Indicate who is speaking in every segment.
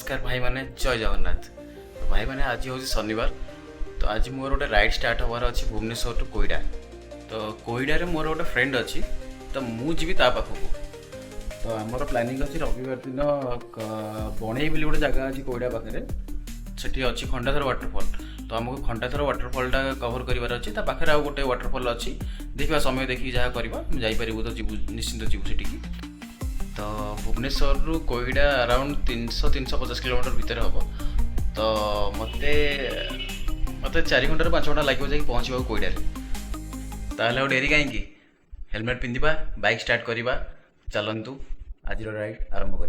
Speaker 1: नमस्कार भाई मैंने जय जगन्नाथ। तो भाई मैंने आज हूँ शनिवार। तो आज मोर गोटे राइड स्टार्ट हबार अच्छी भुवनेश्वर टू कोईडा। तो कोईडा रे मोर गोटे फ्रेंड अच्छी तो मु जीवी ता पाखक। तो आमर प्लानिंग अच्छी रविवार दिन बणई बोली गोटे जगह अच्छी कोईडा पाखे सेठी अच्छी खंडाधर वाटरफॉल। तो आमको खंडाधर वाटरफॉलटा कवर करार अच्छी पाखे आउ गोटे वाटरफॉल अच्छी देखा समय देखिए जहाँ करवा जापर तो जीव निश्चिंत जीव सेठी। तो भुवनेश्वर रु कोईडा अराउंड 300-350 किलोमीटर भितर हम। तो मते 4 घंटा 5 घंटा लगे जाकि पहुँचा कोईडा। ताहले डेरी कहीं हेलमेट पिंधा बाइक स्टार्ट करवा चलतु आज राइड आरंभ कर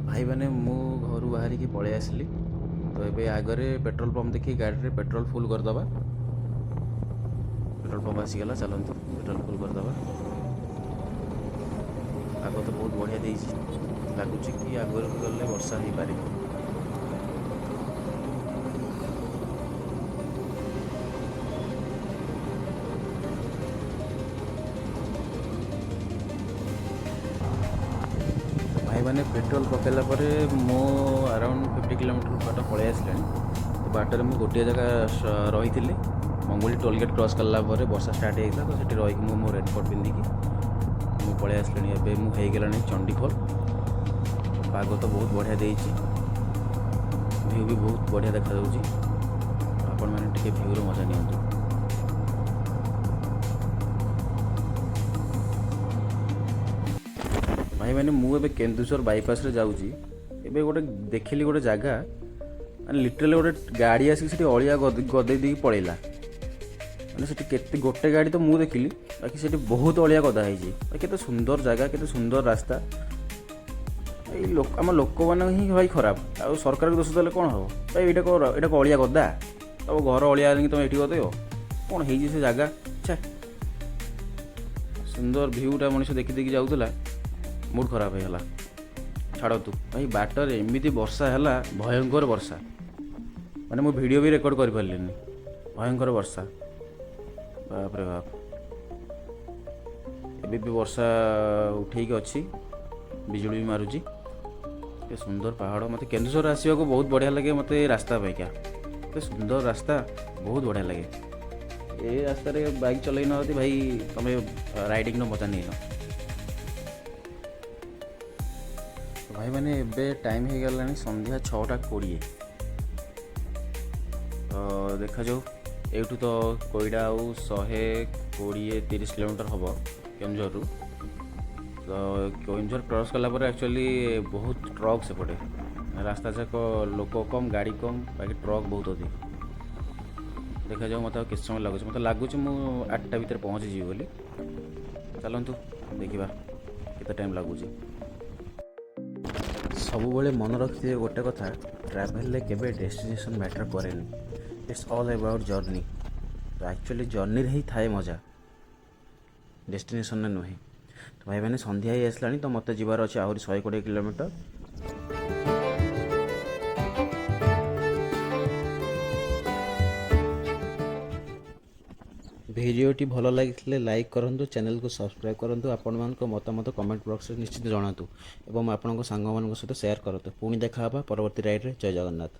Speaker 1: भाई मैंने मु घर बाहर की पलि आसली। तो ये आगे पेट्रोल पंप देखिए गाड़ी में पेट्रोल फुल करदे। पेट्रोल पंप आसीगला चलतु पेट्रोल फुल करदे। आग तो बहुत बढ़िया लगुच कि आग गले वर्षा हो पारे। भाई मैंने पेट्रोल पकड़ा पर मो अराउंड 50 किलोमीटर बाट पलि आसला। तो बाटर मुझे गोटे जगह रही मंगोली टोलगेट क्रॉस कला वर्षा स्टार्ट होता। तो सेठी रही मो रेनकोट पिंधिकी मु पलि आसली। एवं मुझे चंडीखोल। पाग तो बहुत बढ़िया देची व्यू भी बहुत बढ़िया देखा आपण मैंने टिके व्यू रो मजा नियंतु। भाई मैंने मुझे केन्दुसर बाईपास रे जाऊँगी। एबे गोटे देखिली गोटे जगह लिटराली गोटे गाड़ी आसिक अलिया गदे दी पड़ेगा। मैंने से गोटे गाड़ी तो मुझे देखिली बाकी से बहुत अलिया गदा है। केते सुंदर जगह केते सुंदर रास्ता। आम लोक मान ही भाई खराब आ सरकार को दोष देले कौन हम भाई। ये को अलिया गदा तब घर अलिया तुम ये गदेव कौन हो जगह। छे सुंदर भ्यूटा मनीष देखी देखी जाऊला मूड खराब होगा। छाड़ तू भाई बाटर एमती वर्षा है भयंकर वर्षा माने मु वीडियो भी रेकर्ड कर पार्लिनी। भयंकर वर्षा बाप रे बाप। एबे भी वर्षा उठेक अच्छी बिजुली भी मारुची। सुंदर पहाड़ मत केन्दुसर आसवा को बहुत बढ़िया लगे। मत रास्ता पाइका सुंदर रास्ता बहुत बढ़िया लगे। ये रास्ता रे बाइक चल ना भाई तुम राइडिंग न मजा नहीं। तो भाई मैंने एबे टाइम हो गला संध्या 6:20। तो देखा जाऊ एठू तो कोईडा आउ 120-130 किलोमीटर हम केन्दुझर रु। तो केन्दुझर क्रॉस कला एक्चुअली बहुत ट्रक सेपटे रास्ता जाक लोक कम गाड़ी कम बाकी ट्रक बहुत अधिक। देखा जाऊ मत किस समय लगुच मत लगुच मु 8टा भितर पहुँची जी बोली। चलतु देखा केते टाइम लगुच। सब मन रखिए गोटे कथा ट्रैवल केबे डेस्टिनेशन मैटर करेनि। It's all about journey. तो एक्चुअली जर्नी ही थाए मजा डेस्टिनेशन में नुहे। तो भाई मैंने संध्या ही आसला तो मत जीवार अच्छे आहरी 120 किलोमीटर। भिडियोटी भल लगी लाइक करूँ चैनल को सब्सक्राइब करूँ। आपण मान मतामत कमेंट बॉक्स में निश्चित जनातु एवं आपण सांग मान सहित शेयर करूँ। पुणी देखा परवर्ती राइड रे। जय जगन्नाथ।